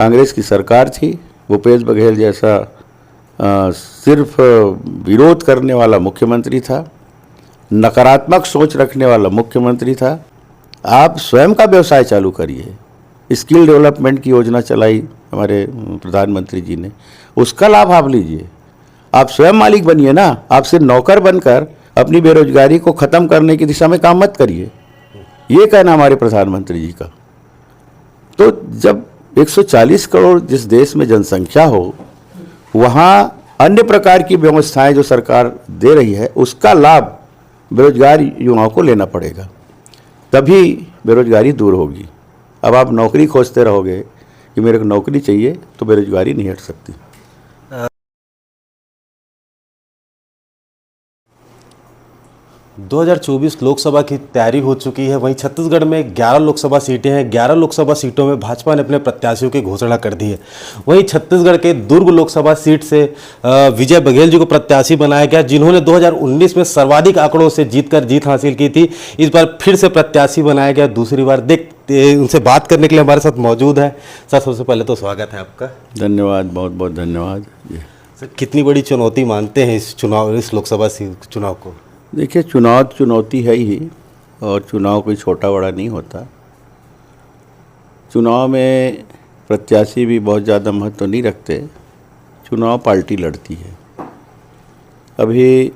कांग्रेस की सरकार थी, भूपेश बघेल जैसा सिर्फ विरोध करने वाला मुख्यमंत्री था, नकारात्मक सोच रखने वाला मुख्यमंत्री था। आप स्वयं का व्यवसाय चालू करिए। स्किल डेवलपमेंट की योजना चलाई हमारे प्रधानमंत्री जी ने, उसका लाभ आप लीजिए। आप स्वयं मालिक बनिए ना, आप सिर्फ नौकर बनकर अपनी बेरोजगारी को ख़त्म करने की दिशा में काम मत करिए। ये कहना हमारे प्रधानमंत्री जी का। तो जब 140 करोड़ जिस देश में जनसंख्या हो, वहाँ अन्य प्रकार की व्यवस्थाएं जो सरकार दे रही है, उसका लाभ बेरोजगार युवाओं को लेना पड़ेगा, तभी बेरोजगारी दूर होगी। अब आप नौकरी खोजते रहोगे कि मेरे को नौकरी चाहिए, तो बेरोजगारी नहीं हट सकती। 2024 लोकसभा की तैयारी हो चुकी है। वहीं छत्तीसगढ़ में 11 लोकसभा सीटें हैं। 11 लोकसभा सीटों में भाजपा ने अपने प्रत्याशियों की घोषणा कर दी है। वहीं छत्तीसगढ़ के दुर्ग लोकसभा सीट से विजय बघेल जी को प्रत्याशी बनाया गया, जिन्होंने 2019 में सर्वाधिक आंकड़ों से जीत हासिल की थी। इस बार फिर से प्रत्याशी बनाया गया दूसरी बार। उनसे बात करने के लिए हमारे साथ मौजूद है। सर, सबसे पहले तो स्वागत है आपका। धन्यवाद, बहुत बहुत धन्यवाद। सर, कितनी बड़ी चुनौती मानते हैं इस लोकसभा चुनाव को? देखिए, चुनौती है ही, और चुनाव कोई छोटा बड़ा नहीं होता। चुनाव में प्रत्याशी भी बहुत ज़्यादा महत्व नहीं रखते। चुनाव पार्टी लड़ती है। अभी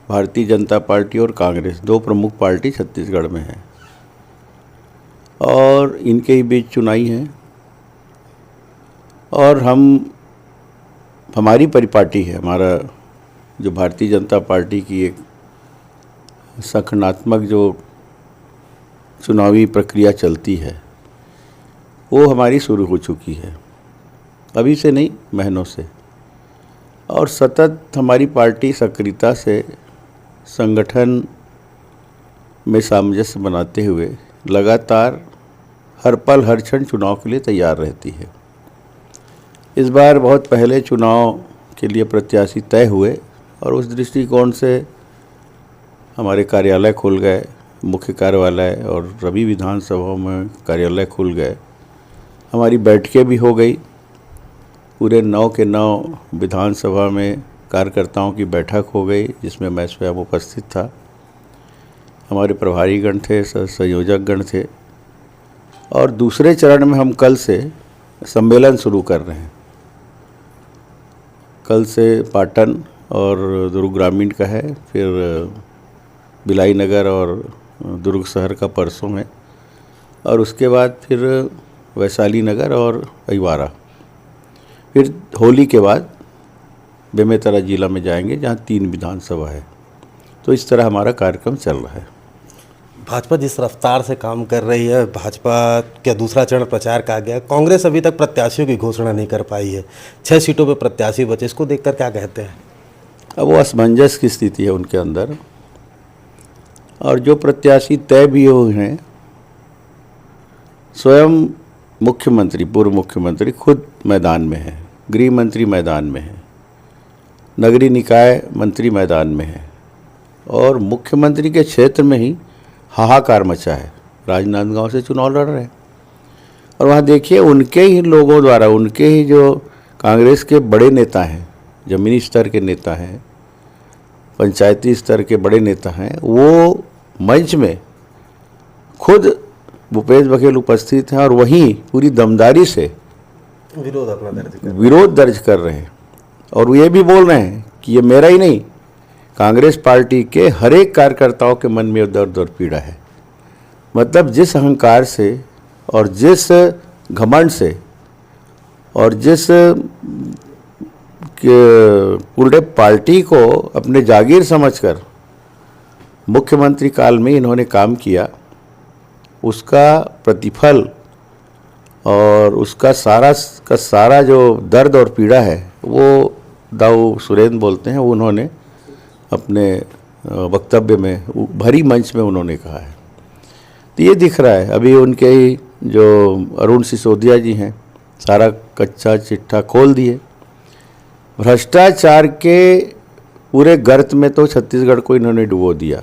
भारतीय जनता पार्टी और कांग्रेस, दो प्रमुख पार्टी छत्तीसगढ़ में है, और इनके ही बीच चुनाई है। और हमारी परिपाटी है, हमारा जो भारतीय जनता पार्टी की एक संगठनात्मक जो चुनावी प्रक्रिया चलती है, वो हमारी शुरू हो चुकी है, अभी से नहीं, महीनों से। और सतत हमारी पार्टी सक्रियता से संगठन में सामंजस्य बनाते हुए लगातार हर पल हर क्षण चुनाव के लिए तैयार रहती है। इस बार बहुत पहले चुनाव के लिए प्रत्याशी तय हुए, और उस दृष्टिकोण से हमारे कार्यालय खुल गए, मुख्य कार्यालय और सभी विधानसभाओं में कार्यालय खुल गए। हमारी बैठकें भी हो गई। पूरे 9 के 9 विधानसभा में कार्यकर्ताओं की बैठक हो गई, जिसमें मैं स्वयं उपस्थित था। हमारे प्रभारीगण थे, संयोजकगण थे। और दूसरे चरण में हम कल से सम्मेलन शुरू कर रहे हैं। कल से पाटन और दुर्ग ग्रामीण का है, फिर बिलाई नगर और दुर्ग शहर का परसों है, और उसके बाद फिर वैशाली नगर और अहिवारा। फिर होली के बाद बेमेतरा जिला में जाएंगे, जहाँ 3 विधानसभा है। तो इस तरह हमारा कार्यक्रम चल रहा है। भाजपा जिस रफ्तार से काम कर रही है, भाजपा का दूसरा चरण प्रचार का गया, कांग्रेस अभी तक प्रत्याशियों की घोषणा नहीं कर पाई है। 6 सीटों पर प्रत्याशी बचे, इसको देखकर क्या कहते हैं? अब वो असमंजस की स्थिति है उनके अंदर, और जो प्रत्याशी तय भी हुए हैं, स्वयं मुख्यमंत्री, पूर्व मुख्यमंत्री खुद मैदान में है, गृह मंत्री मैदान में है, नगरीय निकाय मंत्री मैदान में है, और मुख्यमंत्री के क्षेत्र में ही हाहाकार मचा है। राजनांदगांव से चुनाव लड़ रहे हैं, और वहाँ देखिए उनके ही लोगों द्वारा, उनके ही जो कांग्रेस के बड़े नेता हैं, ज़मीनी स्तर के नेता हैं, पंचायती स्तर के बड़े नेता हैं, वो मंच में खुद भूपेश बघेल उपस्थित हैं, और वहीं पूरी दमदारी से विरोध दर्ज कर रहे हैं। और वो ये भी बोल रहे हैं कि ये मेरा ही नहीं, कांग्रेस पार्टी के हर एक कार्यकर्ताओं के मन में दर्द और पीड़ा है। मतलब जिस अहंकार से और जिस घमंड से और जिस पूरे पार्टी को अपने जागीर समझकर मुख्यमंत्री काल में इन्होंने काम किया, उसका प्रतिफल और उसका सारा जो दर्द और पीड़ा है, वो दाऊ सुरेंद्र बोलते हैं, वो उन्होंने अपने वक्तव्य में भरी मंच में उन्होंने कहा है। तो ये दिख रहा है। अभी उनके ही जो अरुण सिसोदिया जी हैं, सारा कच्चा चिट्ठा खोल दिए। भ्रष्टाचार के पूरे गर्त में तो छत्तीसगढ़ को इन्होंने डुबो दिया।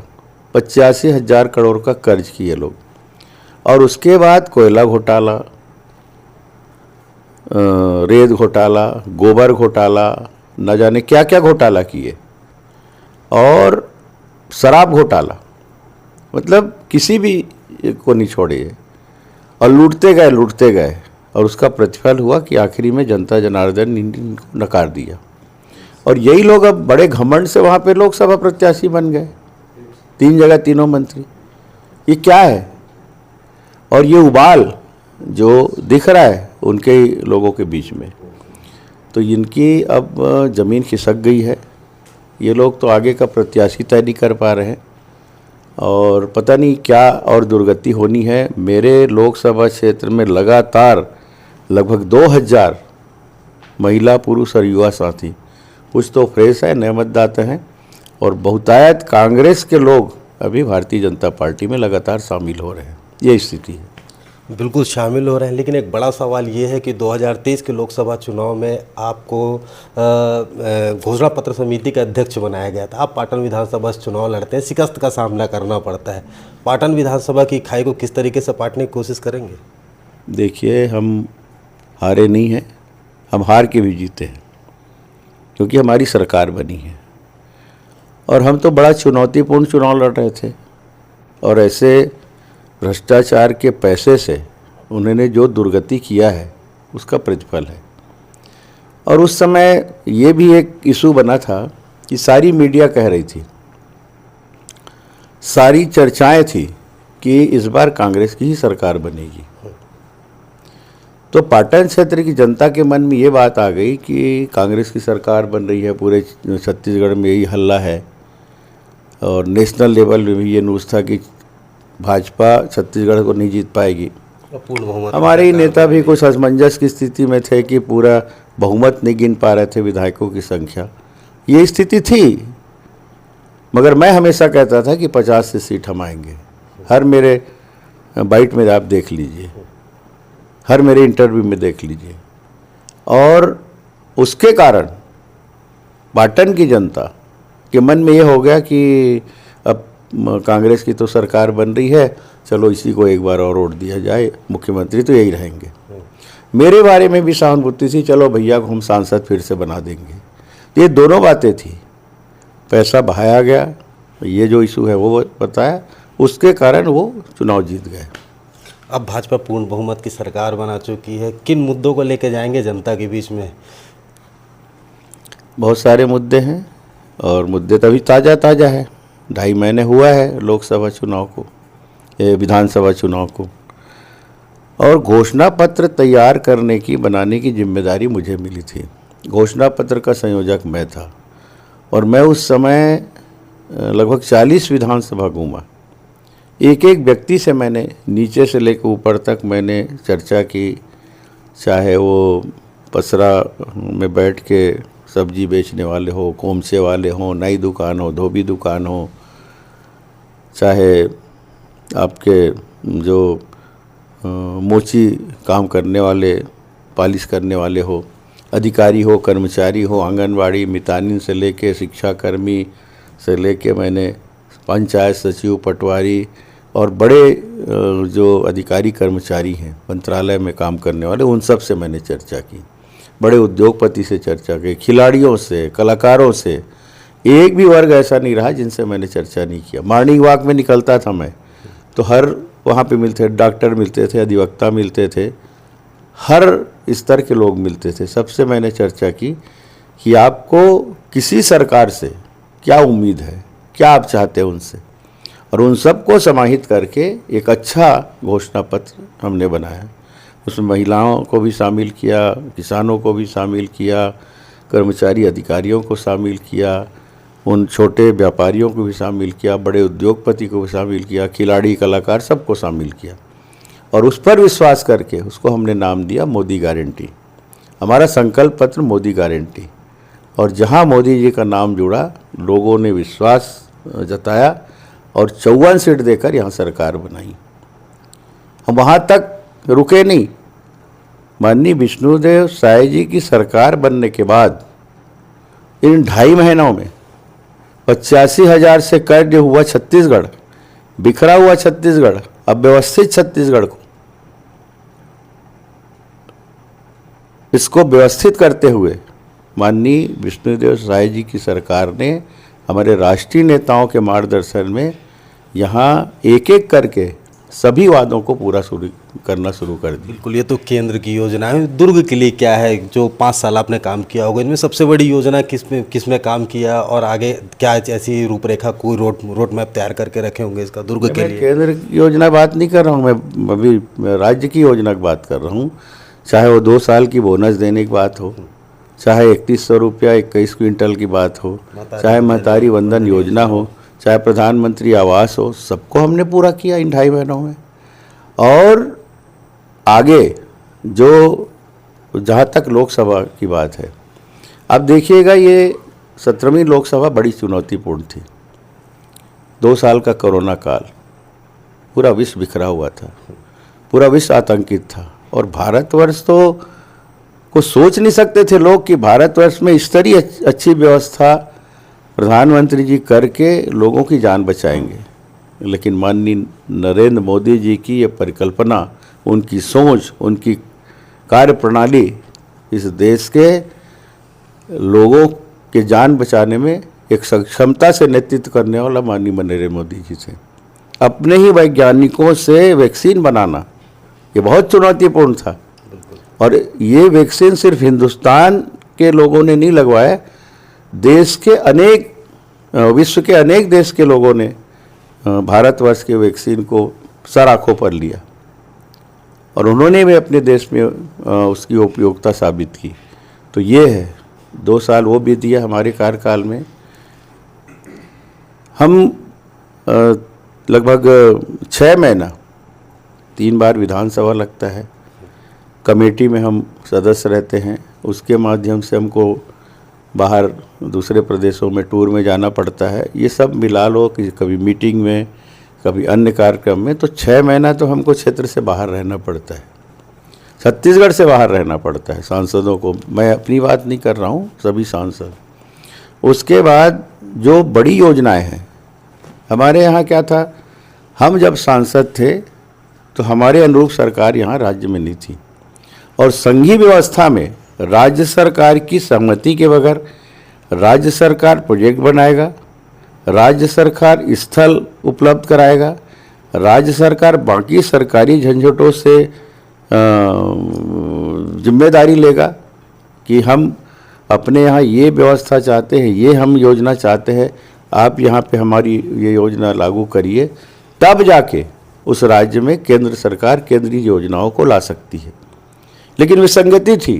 85,000 करोड़ का कर्ज किए लोग, और उसके बाद कोयला घोटाला, रेत घोटाला, गोबर घोटाला, न जाने क्या क्या घोटाला किए, और शराब घोटाला, मतलब किसी भी को नहीं छोड़े, और लूटते गए, और उसका प्रतिफल हुआ कि आखिरी में जनता जनार्दन ने इनको नकार दिया। और यही लोग अब बड़े घमंड से वहाँ पे लोकसभा प्रत्याशी बन गए, 3 जगह 3 मंत्री। ये क्या है? और ये उबाल जो दिख रहा है उनके लोगों के बीच में, तो इनकी अब ज़मीन खिसक गई है। ये लोग तो आगे का प्रत्याशी तय नहीं कर पा रहे हैं, और पता नहीं क्या और दुर्गति होनी है। मेरे लोकसभा क्षेत्र में लगातार लगभग 2000 महिला, पुरुष और युवा साथी, कुछ तो फ्रेश है, नए मतदाता हैं, और बहुतायत कांग्रेस के लोग अभी भारतीय जनता पार्टी में लगातार शामिल हो रहे हैं। ये स्थिति है। बिल्कुल शामिल हो रहे हैं, लेकिन एक बड़ा सवाल ये है कि 2023 के लोकसभा चुनाव में आपको घोषणा पत्र समिति का अध्यक्ष बनाया गया था। आप पाटन विधानसभा से चुनाव लड़ते हैं, शिकस्त का सामना करना पड़ता है। पाटन विधानसभा की खाई को किस तरीके से पाटने की कोशिश करेंगे? देखिए, हम हारे नहीं हैं, हम हार के भी जीते हैं, क्योंकि हमारी सरकार बनी है। और हम तो बड़ा चुनौतीपूर्ण चुनाव लड़ रहे थे, और ऐसे भ्रष्टाचार के पैसे से उन्होंने जो दुर्गति किया है उसका प्रतिफल है। और उस समय ये भी एक इशू बना था कि सारी मीडिया कह रही थी, सारी चर्चाएं थी कि इस बार कांग्रेस की ही सरकार बनेगी। तो पाटन क्षेत्र की जनता के मन में ये बात आ गई कि कांग्रेस की सरकार बन रही है, पूरे छत्तीसगढ़ में यही हल्ला है, और नेशनल लेवल में भी ये न्यूज़ था कि भाजपा छत्तीसगढ़ को नहीं जीत पाएगी। पूर्ण बहुमत, हमारे ही नेता भी कुछ असमंजस की स्थिति में थे कि पूरा बहुमत नहीं गिन पा रहे थे विधायकों की संख्या। ये स्थिति थी, मगर मैं हमेशा कहता था कि 50 से सीट हम आएंगे। हर मेरे बाइट में आप देख लीजिए, हर मेरे इंटरव्यू में देख लीजिए। और उसके कारण पाटन की जनता के मन में ये हो गया कि अब कांग्रेस की तो सरकार बन रही है, चलो इसी को एक बार और वोट दिया जाए, मुख्यमंत्री तो यही रहेंगे। मेरे बारे में भी सहानुभूति थी, चलो भैया को हम सांसद फिर से बना देंगे। ये दोनों बातें थी। पैसा बहाया गया, ये जो इशू है वो बताया, उसके कारण वो चुनाव जीत गए। अब भाजपा पूर्ण बहुमत की सरकार बना चुकी है, किन मुद्दों को लेकर जाएंगे जनता के बीच में? बहुत सारे मुद्दे हैं, और मुद्दे तभी ताज़ा है। 2.5 महीने हुआ है लोकसभा चुनाव को, विधानसभा चुनाव को, और घोषणा पत्र तैयार करने की, बनाने की जिम्मेदारी मुझे मिली थी। घोषणा पत्र का संयोजक मैं था, और मैं उस समय लगभग 40 विधानसभा घूमा। एक एक व्यक्ति से मैंने नीचे से लेकर ऊपर तक मैंने चर्चा की, चाहे वो पसरा में बैठ के सब्जी बेचने वाले हो, कोमचे वाले हो, नई दुकान हो, धोबी दुकान हो, चाहे आपके जो मोची काम करने वाले, पालिश करने वाले हो, अधिकारी हो, कर्मचारी हो, आंगनवाड़ी मितानिन से लेके शिक्षाकर्मी से लेके मैंने पंचायत सचिव, पटवारी और बड़े जो अधिकारी कर्मचारी हैं मंत्रालय में काम करने वाले, उन सब से मैंने चर्चा की। बड़े उद्योगपति से चर्चा की, खिलाड़ियों से, कलाकारों से। एक भी वर्ग ऐसा नहीं रहा जिनसे मैंने चर्चा नहीं किया। मॉर्निंग वॉक में निकलता था मैं, तो हर वहाँ पे मिलते, डॉक्टर मिलते थे, अधिवक्ता मिलते थे, हर स्तर के लोग मिलते थे। सबसे मैंने चर्चा की कि आपको किसी सरकार से क्या उम्मीद है, क्या आप चाहते हैं उनसे, और उन सबको समाहित करके एक अच्छा घोषणा पत्र हमने बनाया। उसमें महिलाओं को भी शामिल किया, किसानों को भी शामिल किया, कर्मचारी अधिकारियों को शामिल किया, उन छोटे व्यापारियों को भी शामिल किया, बड़े उद्योगपति को भी शामिल किया, खिलाड़ी, कलाकार, सबको शामिल किया। और उस पर विश्वास करके उसको हमने नाम दिया मोदी गारंटी। हमारा संकल्प पत्र मोदी गारंटी। और जहां मोदी जी का नाम जुड़ा, लोगों ने विश्वास जताया और 54 सीट देकर यहाँ सरकार बनाई। हम वहाँ तक रुके नहीं। माननीय विष्णुदेव साय जी की सरकार बनने के बाद इन 2.5 महीनों में 85,000 से कर्ज हुआ छत्तीसगढ़, बिखरा हुआ छत्तीसगढ़, अब व्यवस्थित छत्तीसगढ़ को इसको व्यवस्थित करते हुए माननीय विष्णुदेव साय जी की सरकार ने हमारे राष्ट्रीय नेताओं के मार्गदर्शन में यहाँ एक एक करके सभी वादों को पूरा करना शुरू कर दिया। बिल्कुल, ये तो केंद्र की योजना है। दुर्ग के लिए क्या है जो 5 साल आपने काम किया होगा, इनमें सबसे बड़ी योजना किसमें काम किया और आगे क्या ऐसी रूपरेखा कोई रोड मैप तैयार करके रखे होंगे इसका दुर्ग के लिए? केंद्र की योजना बात नहीं कर रहा हूँ मैं, अभी राज्य की योजना की बात कर रहा हूँ। चाहे वो 2 साल की बोनस देने की बात हो, चाहे 3100 रुपया 21 क्विंटल की बात हो, चाहे महतारी वंदन योजना हो, चाहे प्रधानमंत्री आवास हो, सबको हमने पूरा किया इन 2.5 महीनों में। और आगे जो जहाँ तक लोकसभा की बात है, आप देखिएगा ये 17वीं लोकसभा बड़ी चुनौतीपूर्ण थी। 2 साल का कोरोना काल, पूरा विश्व बिखरा हुआ था, पूरा विश्व आतंकित था और भारतवर्ष तो कुछ सोच नहीं सकते थे लोग कि भारतवर्ष में इस तरह अच्छी व्यवस्था प्रधानमंत्री जी करके लोगों की जान बचाएंगे। लेकिन माननीय नरेंद्र मोदी जी की ये परिकल्पना, उनकी सोच, उनकी कार्यप्रणाली इस देश के लोगों के जान बचाने में एक क्षमता से नेतृत्व करने वाला माननीय नरेंद्र मोदी जी थे। अपने ही वैज्ञानिकों से वैक्सीन बनाना ये बहुत चुनौतीपूर्ण था और ये वैक्सीन सिर्फ हिंदुस्तान के लोगों ने नहीं लगवाया, देश के अनेक, विश्व के अनेक देश के लोगों ने भारतवर्ष के वैक्सीन को सर आँखों पर लिया और उन्होंने भी अपने देश में उसकी उपयोगिता साबित की। तो ये है, 2 साल वो बीत दिया हमारे कार्यकाल में। हम लगभग 6 महीना 3 बार विधानसभा लगता है, कमेटी में हम सदस्य रहते हैं, उसके माध्यम से हमको बाहर दूसरे प्रदेशों में टूर में जाना पड़ता है। ये सब मिला लो कि कभी मीटिंग में, कभी अन्य कार्यक्रम में, तो 6 महीना तो हमको क्षेत्र से बाहर रहना पड़ता है, छत्तीसगढ़ से बाहर रहना पड़ता है सांसदों को। मैं अपनी बात नहीं कर रहा हूँ, सभी सांसद। उसके बाद जो बड़ी योजनाएं हैं हमारे यहाँ, क्या था, हम जब सांसद थे तो हमारे अनुरूप सरकार यहाँ राज्य में नहीं थी और संघीय व्यवस्था में राज्य सरकार की सहमति के बगैर राज्य सरकार प्रोजेक्ट बनाएगा, राज्य सरकार स्थल उपलब्ध कराएगा, राज्य सरकार बाकी सरकारी झंझटों से जिम्मेदारी लेगा कि हम अपने यहाँ ये व्यवस्था चाहते हैं, ये हम योजना चाहते हैं, आप यहाँ पे हमारी ये योजना लागू करिए, तब जाके उस राज्य में केंद्र सरकार केंद्रीय योजनाओं को ला सकती है। लेकिन विसंगति थी,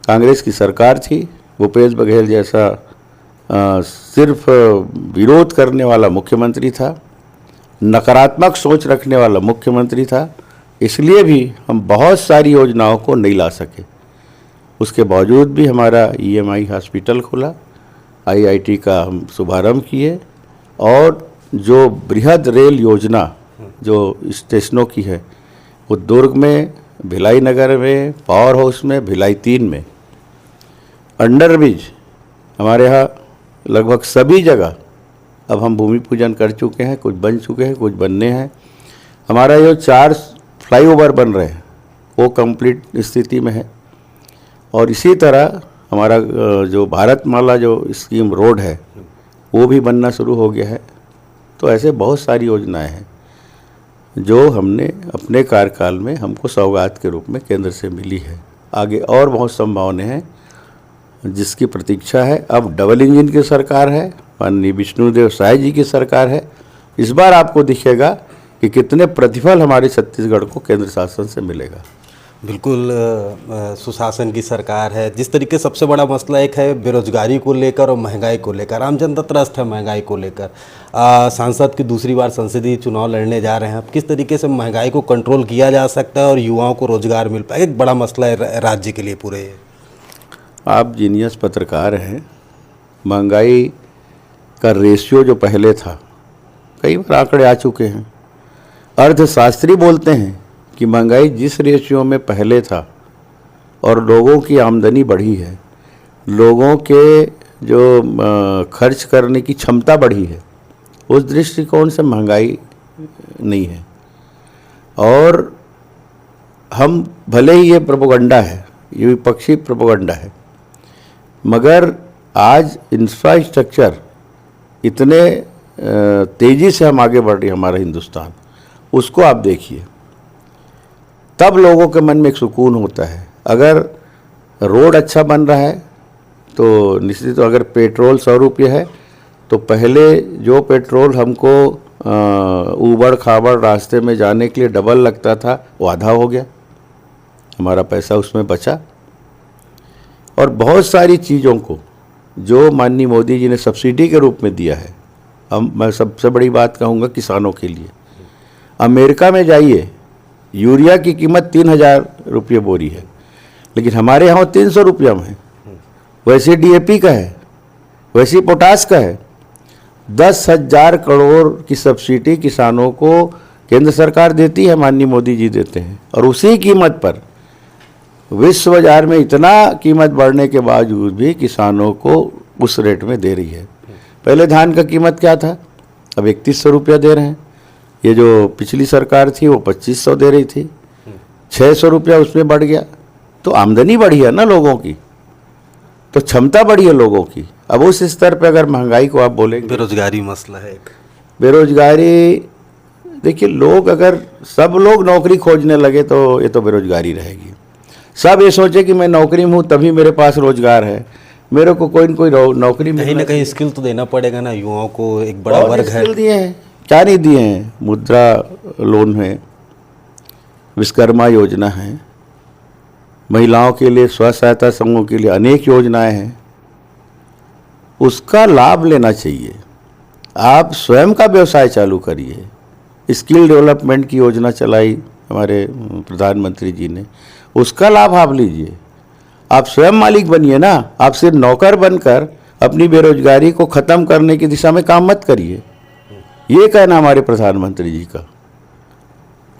कांग्रेस की सरकार थी, भूपेश बघेल जैसा सिर्फ विरोध करने वाला मुख्यमंत्री था, नकारात्मक सोच रखने वाला मुख्यमंत्री था, इसलिए भी हम बहुत सारी योजनाओं को नहीं ला सके। उसके बावजूद भी हमारा EMI हॉस्पिटल खुला, IIT का हम शुभारंभ किए और जो बृहद रेल योजना जो स्टेशनों की है वो दुर्ग में, भिलाई नगर में, पावर हाउस में, भिलाई 3 में, अंडर ब्रिज हमारे यहाँ लगभग सभी जगह अब हम भूमि पूजन कर चुके हैं, कुछ बन चुके हैं, कुछ बनने हैं। हमारा जो 4 फ्लाईओवर बन रहे हैं वो कंप्लीट स्थिति में है और इसी तरह हमारा जो भारतमाला जो स्कीम रोड है वो भी बनना शुरू हो गया है। तो ऐसे बहुत सारी योजनाएं हैं जो हमने अपने कार्यकाल में हमको सौगात के रूप में केंद्र से मिली है। आगे और बहुत संभावनाएं हैं जिसकी प्रतीक्षा है। अब डबल इंजन की सरकार है, माननीय विष्णुदेव साय जी की सरकार है। इस बार आपको दिखेगा कि कितने प्रतिफल हमारे छत्तीसगढ़ को केंद्र शासन से मिलेगा। बिल्कुल, सुशासन की सरकार है। जिस तरीके सबसे बड़ा मसला एक है बेरोजगारी को लेकर और महंगाई को लेकर, आम जनता त्रस्त है महंगाई को लेकर। सांसद की दूसरी बार संसदीय चुनाव लड़ने जा रहे हैं, अब किस तरीके से महंगाई को कंट्रोल किया जा सकता है और युवाओं को रोजगार मिल पाए, एक बड़ा मसला है राज्य के लिए पूरे। आप जीनियस पत्रकार हैं। महंगाई का रेशियो जो पहले था, कई बार आंकड़े आ चुके हैं, अर्थशास्त्री बोलते हैं कि महंगाई जिस रेशियो में पहले था और लोगों की आमदनी बढ़ी है, लोगों के जो खर्च करने की क्षमता बढ़ी है, उस दृष्टिकोण से महंगाई नहीं है। और हम भले ही ये प्रोपेगेंडा है ये विपक्षी प्रोपेगेंडा है। मगर आज इंफ्रास्ट्रक्चर इतने तेज़ी से हम आगे बढ़ रही है हमारा हिंदुस्तान, उसको आप देखिए, तब लोगों के मन में एक सुकून होता है। अगर रोड अच्छा बन रहा है तो निश्चित, अगर पेट्रोल 100 रुपये है तो पहले जो पेट्रोल हमको ऊबड़ खाबड़ रास्ते में जाने के लिए डबल लगता था, वो आधा हो गया, हमारा पैसा उसमें बचा। और बहुत सारी चीज़ों को जो माननीय मोदी जी ने सब्सिडी के रूप में दिया है, मैं सबसे बड़ी बात कहूँगा किसानों के लिए। अमेरिका में जाइए, यूरिया की कीमत 3000 रुपये बोरी है, लेकिन हमारे यहाँ 300 रुपया में है। वैसे DAP का है, वैसे पोटास का है। 10,000 करोड़ की सब्सिडी किसानों को केंद्र सरकार देती है, माननीय मोदी जी देते हैं, और उसी कीमत पर विश्व बाजार में इतना कीमत बढ़ने के बावजूद भी किसानों को उस रेट में दे रही है। पहले धान का कीमत क्या था, अब 3100 रुपया दे रहे हैं। ये जो पिछली सरकार थी वो 2500 दे रही थी, 600 रुपया उसमें बढ़ गया। तो आमदनी बढ़ी है ना लोगों की, तो क्षमता बढ़ी है लोगों की। अब उस स्तर पे अगर महंगाई को आप बोलेंगे, बेरोजगारी मसला है एक। बेरोजगारी, देखिए, लोग अगर सब लोग नौकरी खोजने लगे तो ये तो बेरोजगारी रहेगी। सब ये सोचे कि मैं नौकरी में हूँ तभी मेरे पास रोजगार है, मेरे को कोई न कोई नौकरी कहीं ना कहीं स्किल तो देना पड़ेगा ना युवाओं को, एक बड़ा वर्ग है। स्किल दिए हैं, क्या नहीं दिए हैं। मुद्रा लोन है, विश्वकर्मा योजना है, महिलाओं के लिए स्व सहायता समूह के लिए अनेक योजनाएं हैं, उसका लाभ लेना चाहिए। आप स्वयं का व्यवसाय चालू करिए। स्किल डेवलपमेंट की योजना चलाई हमारे प्रधानमंत्री जी ने, उसका लाभ आप लीजिए। आप स्वयं मालिक बनिए ना, आप सिर्फ नौकर बनकर अपनी बेरोजगारी को ख़त्म करने की दिशा में काम मत करिए। ये कहना हमारे प्रधानमंत्री जी का।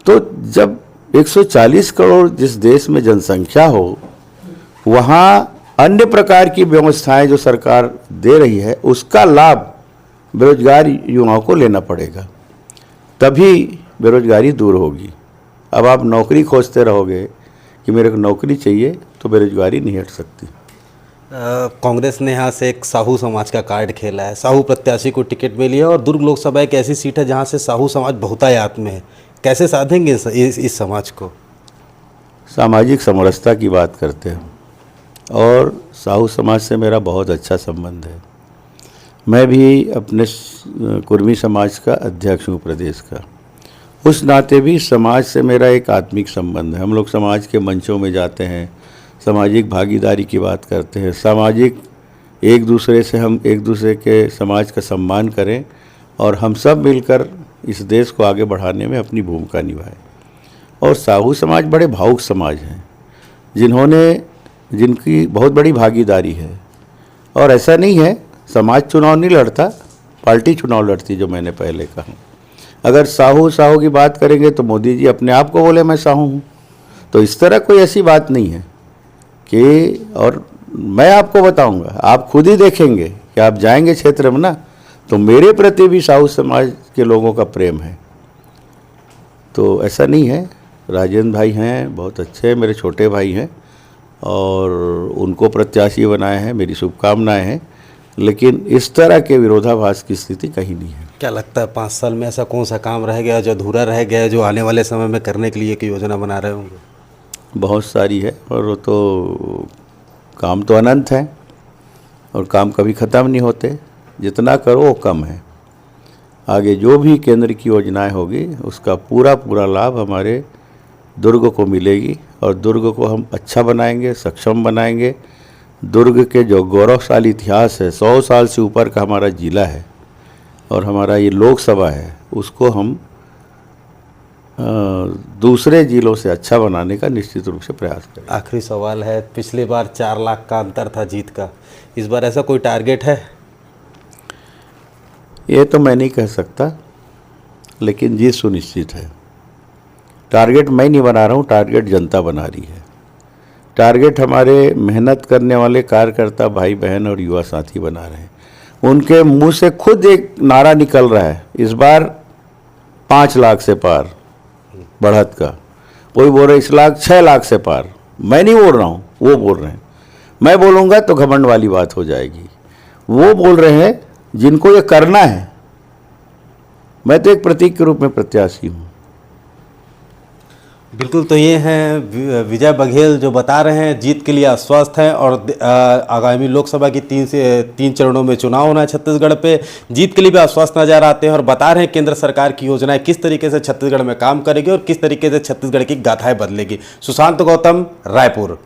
तो जब 140 करोड़ जिस देश में जनसंख्या हो, वहाँ अन्य प्रकार की व्यवस्थाएं जो सरकार दे रही है, उसका लाभ बेरोजगार युवाओं को लेना पड़ेगा, तभी बेरोजगारी दूर होगी। अब आप नौकरी खोजते रहोगे कि मेरे को नौकरी चाहिए, तो बेरोजगारी नहीं हट सकती। कांग्रेस ने यहाँ से एक साहू समाज का कार्ड खेला है, साहू प्रत्याशी को टिकट मिली है, और दुर्ग लोकसभा एक ऐसी सीट है जहाँ से साहू समाज बहुतायत में है। कैसे साधेंगे इस समाज को? सामाजिक समरसता की बात करते हैं, और साहू समाज से मेरा बहुत अच्छा संबंध है। मैं भी अपने कुर्मी समाज का अध्यक्ष हूँ प्रदेश का, उस नाते भी समाज से मेरा एक आत्मिक संबंध है। हम लोग समाज के मंचों में जाते हैं, सामाजिक भागीदारी की बात करते हैं, सामाजिक एक दूसरे से हम एक दूसरे के समाज का सम्मान करें, और हम सब मिलकर इस देश को आगे बढ़ाने में अपनी भूमिका निभाएं। और साहू समाज बड़े भावुक समाज हैं, जिनकी बहुत बड़ी भागीदारी है। और ऐसा नहीं है समाज चुनाव नहीं लड़ता, पार्टी चुनाव लड़ती, जो मैंने पहले कहा। अगर साहू की बात करेंगे तो मोदी जी अपने आप को बोले मैं साहू हूँ, तो इस तरह कोई ऐसी बात नहीं है कि। और मैं आपको बताऊंगा, आप खुद ही देखेंगे कि आप जाएंगे क्षेत्र में ना, तो मेरे प्रति भी साहू समाज के लोगों का प्रेम है। तो ऐसा नहीं है, राजेंद्र भाई हैं बहुत अच्छे, मेरे छोटे भाई हैं, और उनको प्रत्याशी बनाए हैं, मेरी शुभकामनाएं हैं। लेकिन इस तरह के विरोधाभास की स्थिति कहीं नहीं है। क्या लगता है 5 साल में ऐसा कौन सा काम रह गया जो अधूरा रह गया, जो आने वाले समय में करने के लिए एक योजना बना रहे होंगे? बहुत सारी है, और वो तो काम तो अनंत है, और काम कभी ख़त्म नहीं होते। जितना करो वो कम है। आगे जो भी केंद्र की योजनाएं होगी, उसका पूरा लाभ हमारे दुर्ग को मिलेगी, और दुर्ग को हम अच्छा बनाएंगे, सक्षम बनाएंगे। दुर्ग के जो गौरवशाली इतिहास है, 100 साल से ऊपर का हमारा जिला है, और हमारा ये लोकसभा है, उसको हम दूसरे जिलों से अच्छा बनाने का निश्चित रूप से प्रयास करें। आखिरी सवाल है, पिछली बार 4 लाख का अंतर था जीत का, इस बार ऐसा कोई टारगेट है? ये तो मैं नहीं कह सकता, लेकिन जीत सुनिश्चित है। टारगेट मैं नहीं बना रहा हूँ, टारगेट जनता बना रही है। टारगेट हमारे मेहनत करने वाले कार्यकर्ता भाई बहन और युवा साथी बना रहे हैं। उनके मुंह से खुद एक नारा निकल रहा है, इस बार 5 लाख से पार बढ़त का। कोई बोल रहे इस लाख 6 लाख से पार। मैं नहीं बोल रहा हूँ, वो बोल रहे हैं। मैं बोलूँगा तो घमंड वाली बात हो जाएगी। वो बोल रहे हैं जिनको ये करना है। मैं तो एक प्रतीक के रूप में प्रत्याशी हूँ। बिल्कुल, तो ये हैं विजय बघेल जो बता रहे हैं जीत के लिए आश्वस्त हैं और आगामी लोकसभा की 3 चरणों में चुनाव होना है छत्तीसगढ़ पे, जीत के लिए भी आश्वस्त नजर आते हैं और बता रहे हैं केंद्र सरकार की योजनाएं किस तरीके से छत्तीसगढ़ में काम करेगी और किस तरीके से छत्तीसगढ़ की गाथाएं बदलेगी। सुशांत गौतम, रायपुर।